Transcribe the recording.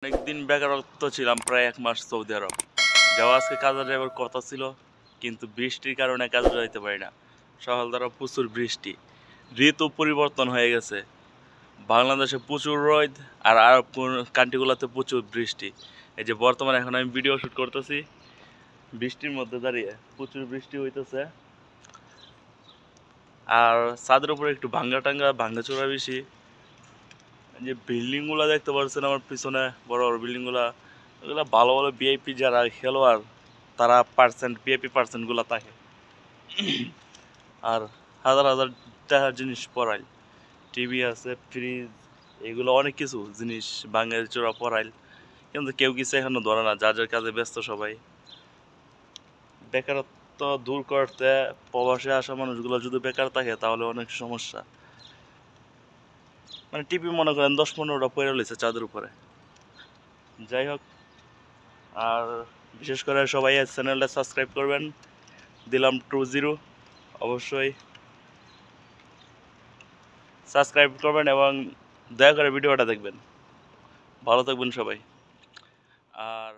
অনেকদিন বেকারত্ব ছিলাম, প্রায় 1 মাস সৌদি আরব যাওয়া। আজকে কাজে যাওয়ার কথা ছিল, কিন্তু বৃষ্টির কারণে কাজে যাইতে পারি না। সকাল দ্বারা প্রচুর বৃষ্টি, ঋতু পরিবর্তন হয়ে গেছে। বাংলাদেশে প্রচুর রোদ, আর আরব কান্ট্রিগুলোতে প্রচুর বৃষ্টি। এই যে বর্তমানে এখন আমি ভিডিও শ্যুট করতেছি বৃষ্টির মধ্যে দাঁড়িয়ে, প্রচুর বৃষ্টি হইতেছে। আর ছাদের উপরে একটু ভাঙ্গাচোরা বেশি। যে বিল্ডিংগুলো দেখতে পাচ্ছেন আমার পিছনে, বড় বড় বিল্ডিংগুলো, ওগুলো ভালো ভালো ভিআইপি যারা খেলোয়াড় তারা ভিআইপি পার্সেন্টগুলো থাকে। আর হাজার হাজার টাকার জিনিস পড়াইল, টিভি আছে, ফ্রিজ, এগুলো অনেক কিছু জিনিস বাঙালি চোরা পড়াইল, কিন্তু কেউ কিছু এখনো ধরে না, যার যার কাজে ব্যস্ত সবাই। বেকারত্ব দূর করতে প্রবাসে আসা মানুষগুলো যদি বেকার থাকে তাহলে অনেক সমস্যা। মানে টিভি মনে করেন 10-15টা পড়ে রয়েছে চাঁদের উপরে। যাই হোক, আর বিশেষ করে সবাই চ্যানেলটা সাবস্ক্রাইব করবেন। দিলাম 20, অবশ্যই সাবস্ক্রাইব করবেন এবং দয়া করে ভিডিওটা দেখবেন। ভালো থাকবেন সবাই। আর